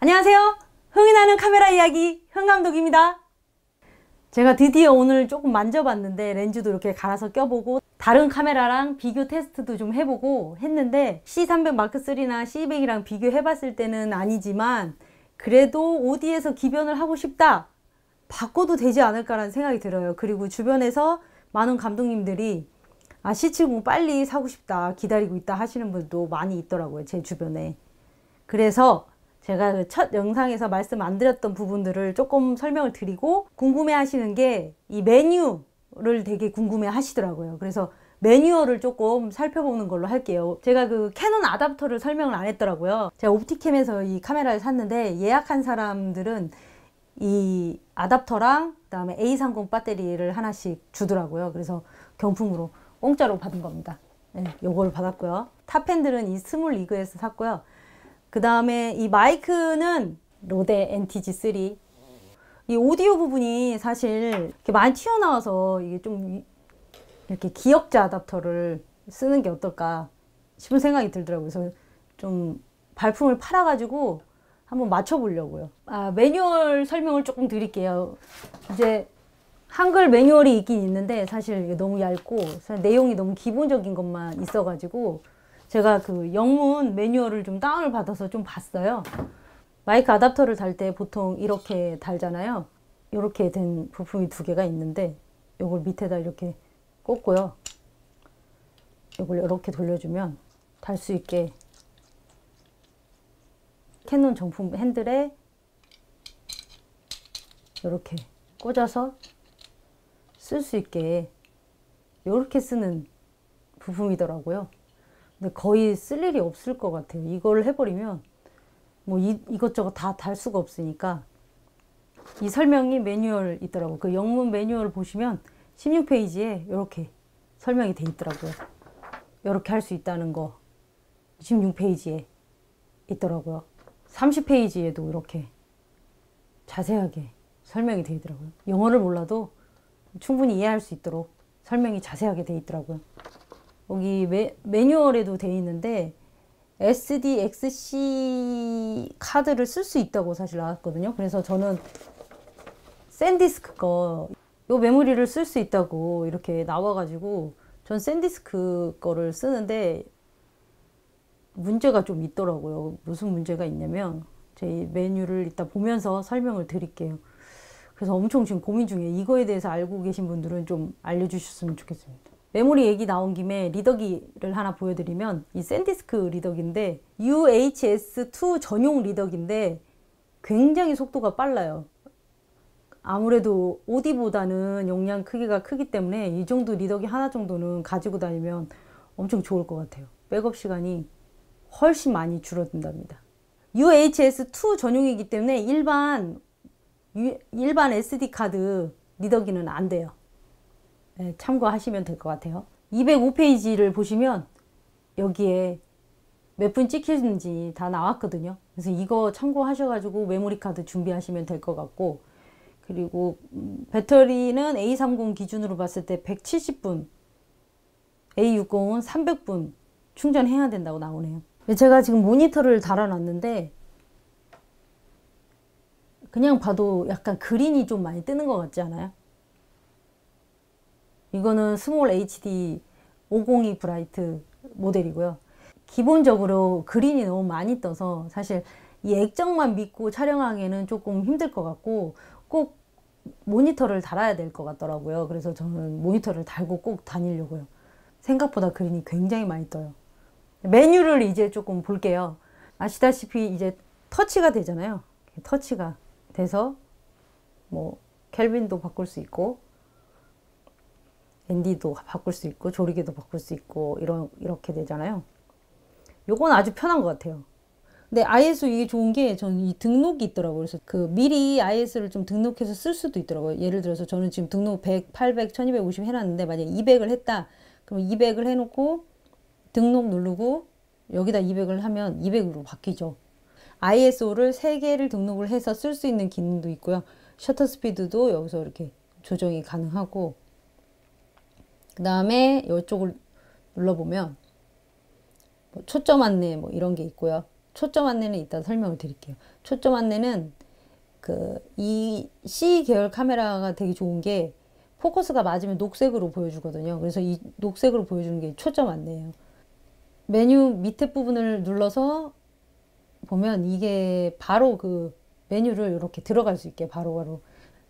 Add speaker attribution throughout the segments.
Speaker 1: 안녕하세요. 흥이 나는 카메라 이야기 흥감독입니다. 제가 드디어 오늘 조금 만져봤는데 렌즈도 이렇게 갈아서 껴보고 다른 카메라랑 비교 테스트도 좀 해보고 했는데 C300 마크3나 C200이랑 비교해봤을 때는 아니지만 그래도 OD에서 기변을 하고 싶다. 바꿔도 되지 않을까라는 생각이 들어요. 그리고 주변에서 많은 감독님들이 C70 빨리 사고 싶다, 기다리고 있다 하시는 분도 많이 있더라고요. 제 주변에. 그래서 제가 첫 영상에서 말씀 안 드렸던 부분들을 조금 설명을 드리고 궁금해 하시는 게 이 매뉴를 되게 궁금해 하시더라고요. 그래서 매뉴얼을 조금 살펴보는 걸로 할게요. 제가 그 캐논 아답터를 설명을 안 했더라고요. 제가 옵티캠에서 이 카메라를 샀는데 예약한 사람들은 이 아답터랑 그 다음에 A30 배터리를 하나씩 주더라고요. 그래서 경품으로 공짜로 받은 겁니다. 네, 요걸 받았고요. 탑핸들은 이 스몰 리그에서 샀고요. 그 다음에 이 마이크는 로데 NTG3. 이 오디오 부분이 사실 이렇게 많이 튀어나와서 이게 좀 이렇게 기역자 아답터를 쓰는 게 어떨까 싶은 생각이 들더라고요. 그래서 좀 발품을 팔아가지고 한번 맞춰보려고요. 매뉴얼 설명을 조금 드릴게요. 이제 한글 매뉴얼이 있긴 있는데 사실 이게 너무 얇고 내용이 너무 기본적인 것만 있어가지고 제가 그 영문 매뉴얼을 좀 다운을 받아서 좀 봤어요. 마이크 아답터를 달 때 보통 이렇게 달잖아요. 이렇게 된 부품이 두 개가 있는데 이걸 밑에다 이렇게 꽂고요. 이걸 이렇게 돌려주면 달 수 있게 캐논 정품 핸들에 이렇게 꽂아서 쓸 수 있게 이렇게 쓰는 부품이더라고요. 근데 거의 쓸 일이 없을 것 같아요. 이걸 해버리면 뭐 이것저것 다 달 수가 없으니까. 이 설명이 매뉴얼 있더라고요. 그 영문 매뉴얼을 보시면 16페이지에 이렇게 설명이 돼 있더라고요. 이렇게 할 수 있다는 거 16페이지에 있더라고요. 30페이지에도 이렇게 자세하게 설명이 돼 있더라고요. 영어를 몰라도 충분히 이해할 수 있도록 설명이 자세하게 돼 있더라고요. 여기 매뉴얼에도 돼 있는데 SDXC 카드를 쓸 수 있다고 사실 나왔거든요. 그래서 저는 샌디스크 요 메모리를 쓸 수 있다고 이렇게 나와가지고 전 샌디스크 거를 쓰는데 문제가 좀 있더라고요. 무슨 문제가 있냐면 제 메뉴를 이따 보면서 설명을 드릴게요. 그래서 엄청 지금 고민 중이에요. 이거에 대해서 알고 계신 분들은 좀 알려주셨으면 좋겠습니다. 메모리 얘기 나온 김에 리더기를 하나 보여드리면 이 샌디스크 리더기인데 UHS-2 전용 리더기인데 굉장히 속도가 빨라요. 아무래도 OD보다는 용량 크기가 크기 때문에 이 정도 리더기 하나 정도는 가지고 다니면 엄청 좋을 것 같아요. 백업 시간이 훨씬 많이 줄어든답니다. UHS-2 전용이기 때문에 일반 SD카드 리더기는 안 돼요. 네, 참고하시면 될 것 같아요. 205페이지를 보시면 여기에 몇 분 찍히는지 다 나왔거든요. 그래서 이거 참고하셔가지고 메모리 카드 준비하시면 될 것 같고, 그리고 배터리는 A30 기준으로 봤을 때 170분, A60은 300분 충전해야 된다고 나오네요. 제가 지금 모니터를 달아놨는데 그냥 봐도 약간 그린이 좀 많이 뜨는 것 같지 않아요? 이거는 스몰 HD 502 브라이트 모델이고요. 기본적으로 그린이 너무 많이 떠서 사실 이 액정만 믿고 촬영하기에는 조금 힘들 것 같고 꼭 모니터를 달아야 될 것 같더라고요. 그래서 저는 모니터를 달고 꼭 다니려고요. 생각보다 그린이 굉장히 많이 떠요. 메뉴를 이제 조금 볼게요. 아시다시피 이제 터치가 되잖아요. 터치가 돼서 뭐 켈빈도 바꿀 수 있고 ND도 바꿀 수 있고 조리개도 바꿀 수 있고 이렇게 되잖아요. 요건 아주 편한 것 같아요. 근데 ISO 이게 좋은 게 저는 이 등록이 있더라고요. 그래서 그 미리 IS를 좀 등록해서 쓸 수도 있더라고요. 예를 들어서 저는 지금 등록 100, 800, 1250 해놨는데 만약에 200을 했다. 그럼 200을 해놓고 등록 누르고 여기다 200을 하면 200으로 바뀌죠. ISO를 3개를 등록을 해서 쓸 수 있는 기능도 있고요. 셔터 스피드도 여기서 이렇게 조정이 가능하고, 그 다음에 이쪽을 눌러보면 뭐 초점 안내 뭐 이런 게 있고요. 초점 안내는 이따 설명을 드릴게요. 초점 안내는 이 C 계열 카메라가 되게 좋은 게 포커스가 맞으면 녹색으로 보여주거든요. 그래서 이 녹색으로 보여주는 게 초점 안내예요. 메뉴 밑에 부분을 눌러서 보면 이게 바로 그 메뉴를 이렇게 들어갈 수 있게 바로바로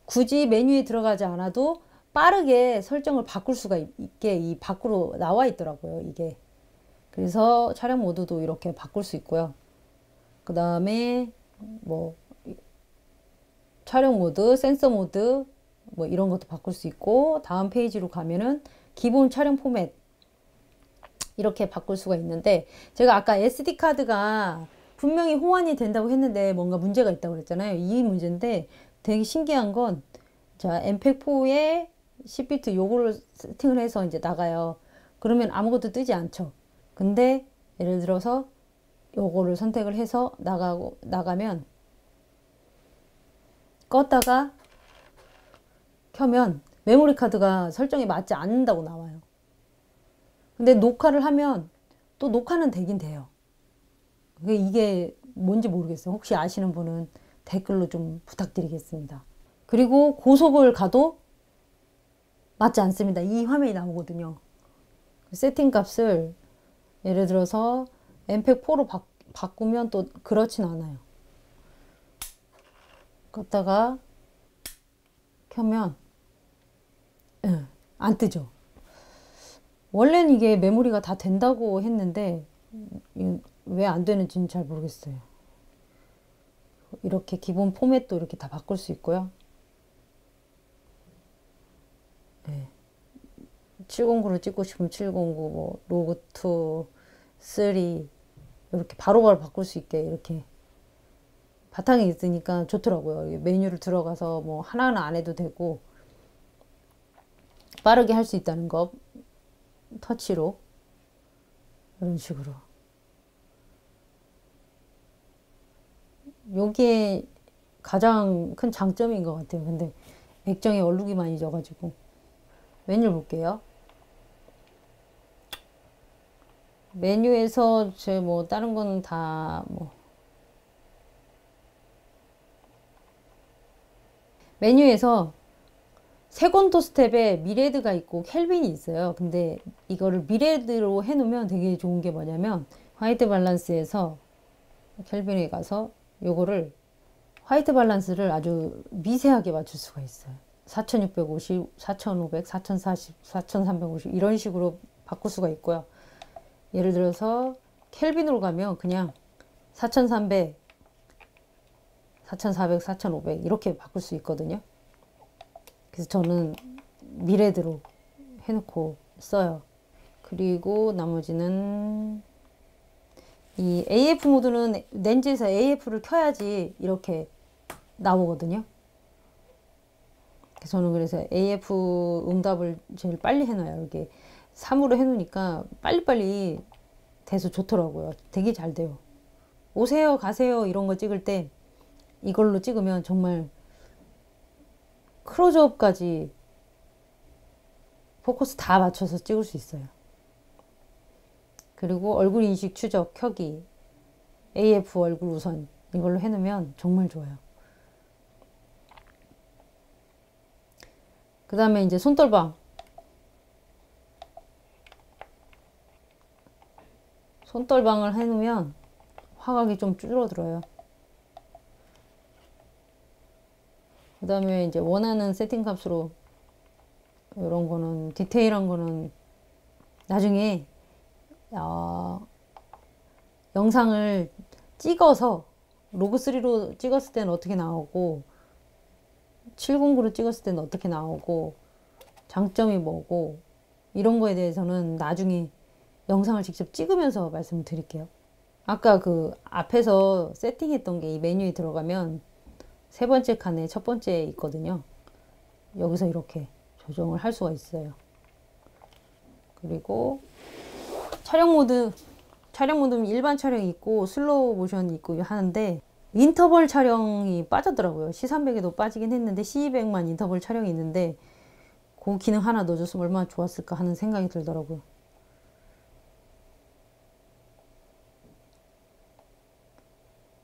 Speaker 1: 굳이 메뉴에 들어가지 않아도 빠르게 설정을 바꿀 수가 있게 이 밖으로 나와 있더라고요. 이게. 그래서 촬영 모드도 이렇게 바꿀 수 있고요. 그 다음에 뭐 촬영 모드, 센서 모드 뭐 이런 것도 바꿀 수 있고 다음 페이지로 가면은 기본 촬영 포맷 이렇게 바꿀 수가 있는데 제가 아까 SD카드가 분명히 호환이 된다고 했는데 뭔가 문제가 있다고 그랬잖아요. 이 문제인데 되게 신기한 건 자, MPEG-4에 10비트 요거를 세팅을 해서 이제 나가요. 그러면 아무것도 뜨지 않죠. 근데 예를 들어서 요거를 선택을 해서 나가면 껐다가 켜면 메모리 카드가 설정이 맞지 않는다고 나와요. 근데 녹화를 하면 또 녹화는 되긴 돼요. 이게 뭔지 모르겠어요. 혹시 아시는 분은 댓글로 좀 부탁드리겠습니다. 그리고 고속을 가도 맞지 않습니다. 이 화면이 나오거든요. 세팅 값을 예를 들어서 MPEG-4로 바꾸면 또 그렇진 않아요. 껐다가 켜면 안 뜨죠. 원래는 이게 메모리가 다 된다고 했는데 왜 안 되는지는 잘 모르겠어요. 이렇게 기본 포맷도 이렇게 다 바꿀 수 있고요. 네. 709로 찍고 싶으면 709, 뭐 로그2, 3 이렇게 바로바로 바꿀 수 있게 이렇게 바탕이 있으니까 좋더라고요. 메뉴를 들어가서 뭐 하나하나 안 해도 되고 빠르게 할 수 있다는 거 터치로 이런 식으로 요게 가장 큰 장점인 것 같아요. 근데 액정에 얼룩이 많이 져가지고 메뉴를 볼게요. 메뉴에서 제 뭐 다른 거는 다 뭐 메뉴에서 세곤도 스텝에 미레드가 있고 켈빈이 있어요. 근데 이거를 미레드로 해놓으면 되게 좋은 게 뭐냐면 화이트 밸런스에서 켈빈에 가서 요거를 화이트 밸런스를 아주 미세하게 맞출 수가 있어요. 4650, 4500, 4040, 4350 이런 식으로 바꿀 수가 있고요. 예를 들어서 켈빈으로 가면 그냥 4300, 4400, 4500 이렇게 바꿀 수 있거든요. 그래서 저는 미레드로 해놓고 써요. 그리고 나머지는 이 AF 모드는 렌즈에서 AF를 켜야지 이렇게 나오거든요. 저는 그래서 AF 응답을 제일 빨리 해놔요. 이게 3으로 해놓으니까 빨리빨리 돼서 좋더라고요. 되게 잘 돼요. 오세요, 가세요 이런 거 찍을 때 이걸로 찍으면 정말 클로즈업까지 포커스 다 맞춰서 찍을 수 있어요. 그리고 얼굴 인식 추적 켜기 AF 얼굴 우선 이걸로 해놓으면 정말 좋아요. 그 다음에 이제 손떨방 손떨방을 해놓으면 화각이 좀 줄어들어요. 그 다음에 이제 원하는 세팅 값으로 이런 거는 디테일한 거는 나중에 영상을 찍어서 로그3로 찍었을 때는 어떻게 나오고 709로 찍었을 때는 어떻게 나오고 장점이 뭐고 이런 거에 대해서는 나중에 영상을 직접 찍으면서 말씀을 드릴게요. 아까 그 앞에서 세팅했던 게 이 메뉴에 들어가면 세 번째 칸에 첫 번째에 있거든요. 여기서 이렇게 조정을 할 수가 있어요. 그리고 촬영 모드는 일반 촬영이 있고 슬로우 모션이 있고 하는데 인터벌 촬영이 빠졌더라고요. C300에도 빠지긴 했는데 C200만 인터벌 촬영이 있는데 그 기능 하나 넣어줬으면 얼마나 좋았을까 하는 생각이 들더라고요.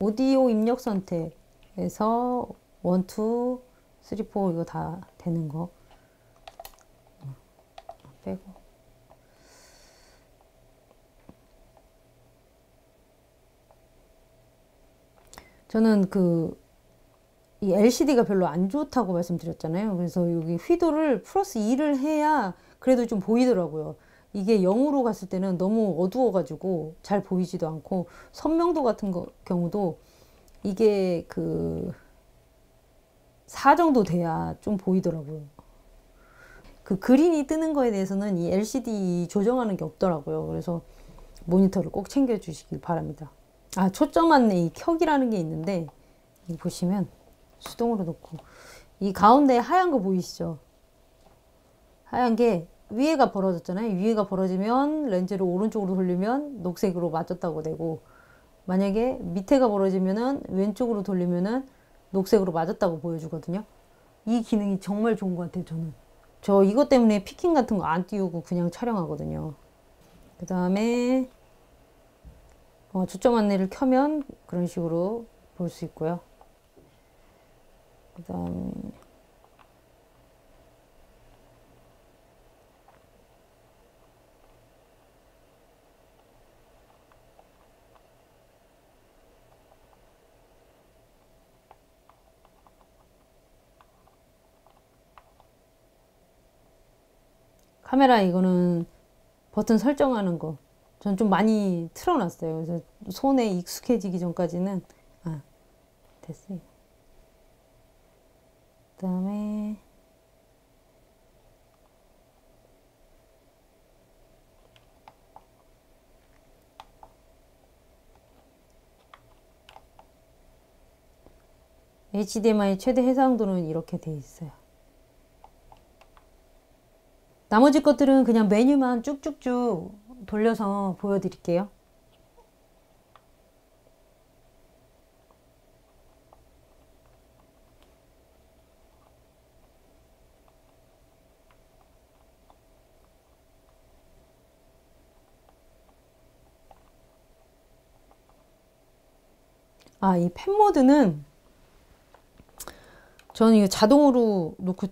Speaker 1: 오디오 입력 선택에서 1, 2, 3, 4 이거 다 되는 거 빼고 저는 이 LCD가 별로 안 좋다고 말씀드렸잖아요. 그래서 여기 휘도를 플러스 2를 해야 그래도 좀 보이더라고요. 이게 0으로 갔을 때는 너무 어두워가지고 잘 보이지도 않고 선명도 같은 경우도 이게 4 정도 돼야 좀 보이더라고요. 그 그린이 뜨는 거에 대해서는 이 LCD 조정하는 게 없더라고요. 그래서 모니터를 꼭 챙겨주시길 바랍니다. 아, 초점 안내 이 켜기라는 게 있는데 여기 보시면 수동으로 놓고 이 가운데 하얀 거 보이시죠? 하얀 게 위에가 벌어졌잖아요. 위에가 벌어지면 렌즈를 오른쪽으로 돌리면 녹색으로 맞췄다고 되고 만약에 밑에가 벌어지면은 왼쪽으로 돌리면은 녹색으로 맞았다고 보여주거든요. 이 기능이 정말 좋은 것 같아요, 저는. 저 이것 때문에 피킹 같은 거 안 띄우고 그냥 촬영하거든요. 그 다음에 초점 안내를 켜면 그런 식으로 볼 수 있고요. 그 다음에 카메라 이거는 버튼 설정하는 거. 전 좀 많이 틀어놨어요. 그래서 손에 익숙해지기 전까지는 됐어요. 그 다음에 HDMI 최대 해상도는 이렇게 돼 있어요. 나머지 것들은 그냥 메뉴만 쭉쭉쭉 돌려서 보여드릴게요. 이 펜 모드는 저는 이거 자동으로 놓고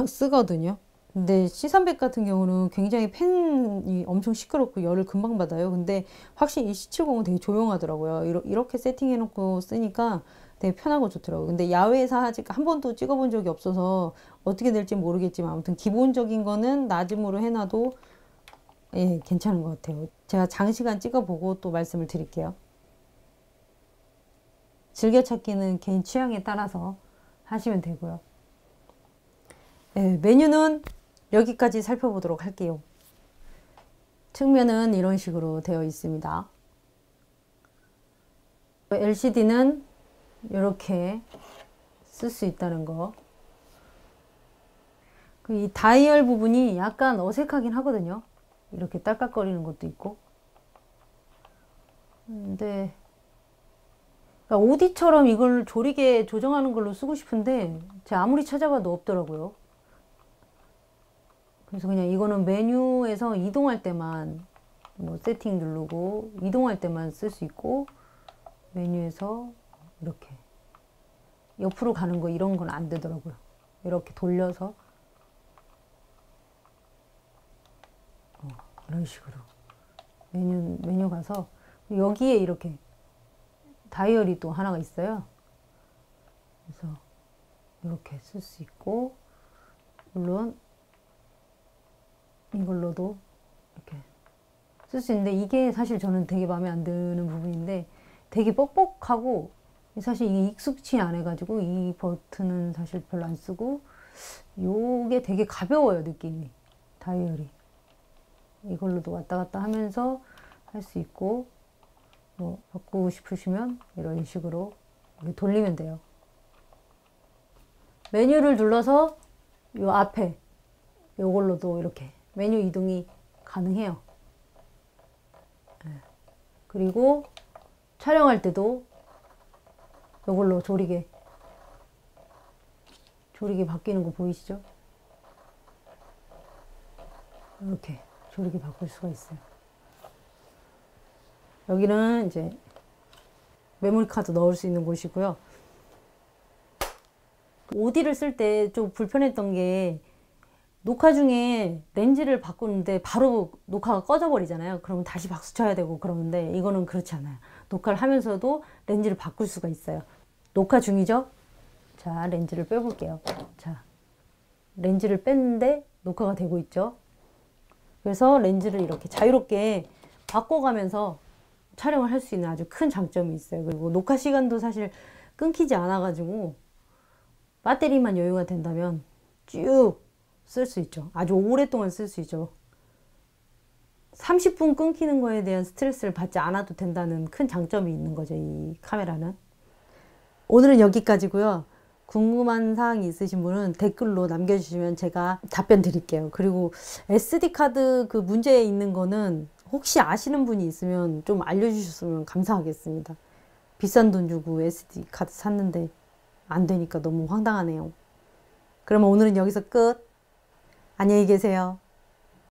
Speaker 1: 쓰거든요. 근데 C300 같은 경우는 굉장히 펜이 엄청 시끄럽고 열을 금방 받아요. 근데 확실히 이 C70은 되게 조용하더라고요. 이렇게 세팅해 놓고 쓰니까 되게 편하고 좋더라고요. 근데 야외에서 아직 한 번도 찍어본 적이 없어서 어떻게 될지 모르겠지만 아무튼 기본적인 거는 낮음으로 해놔도 괜찮은 것 같아요. 제가 장시간 찍어보고 또 말씀을 드릴게요. 즐겨찾기는 개인 취향에 따라서 하시면 되고요. 메뉴는 여기까지 살펴보도록 할게요. 측면은 이런 식으로 되어 있습니다. LCD는 이렇게 쓸 수 있다는 거. 이 다이얼 부분이 약간 어색하긴 하거든요. 이렇게 딸깍거리는 것도 있고. 근데 오디처럼 이걸 조리개 조정하는 걸로 쓰고 싶은데 제가 아무리 찾아봐도 없더라고요. 그래서 그냥 이거는 메뉴에서 이동할 때만 세팅 누르고 이동할 때만 쓸 수 있고 메뉴에서 이렇게 옆으로 가는 거 이런 건 안 되더라고요. 이렇게 돌려서 이런 식으로 메뉴 가서 여기에 이렇게 다이얼이 또 하나가 있어요. 그래서 이렇게 쓸 수 있고 물론 이걸로도 이렇게 쓸 수 있는데 이게 사실 저는 되게 마음에 안 드는 부분인데 되게 뻑뻑하고 사실 이게 익숙치 않아 가지고 이 버튼은 사실 별로 안 쓰고 요게 되게 가벼워요, 느낌이. 다이얼이 이걸로도 왔다 갔다 하면서 할 수 있고 바꾸고 싶으시면 이런 식으로 이렇게 돌리면 돼요. 메뉴를 눌러서 요 앞에 요걸로도 이렇게 메뉴 이동이 가능해요. 그리고 촬영할 때도 요걸로 조리개 바뀌는 거 보이시죠? 이렇게 조리개 바꿀 수가 있어요. 여기는 이제 메모리 카드 넣을 수 있는 곳이고요. OD를 쓸 때 좀 불편했던 게 녹화 중에 렌즈를 바꾸는데 바로 녹화가 꺼져 버리잖아요. 그러면 다시 박수 쳐야 되고 그러는데 이거는 그렇지 않아요. 녹화를 하면서도 렌즈를 바꿀 수가 있어요. 녹화 중이죠? 자, 렌즈를 빼볼게요. 자, 렌즈를 뺐는데 녹화가 되고 있죠? 그래서 렌즈를 이렇게 자유롭게 바꿔가면서 촬영을 할 수 있는 아주 큰 장점이 있어요. 그리고 녹화 시간도 사실 끊기지 않아가지고 배터리만 여유가 된다면 쭉 쓸 수 있죠. 아주 오랫동안 쓸 수 있죠. 30분 끊기는 거에 대한 스트레스를 받지 않아도 된다는 큰 장점이 있는 거죠, 이 카메라는. 오늘은 여기까지고요. 궁금한 사항이 있으신 분은 댓글로 남겨주시면 제가 답변 드릴게요. 그리고 SD카드 그 문제에 있는 거는 혹시 아시는 분이 있으면 좀 알려주셨으면 감사하겠습니다. 비싼 돈 주고 SD카드 샀는데 안 되니까 너무 황당하네요. 그러면 오늘은 여기서 끝. 안녕히 계세요.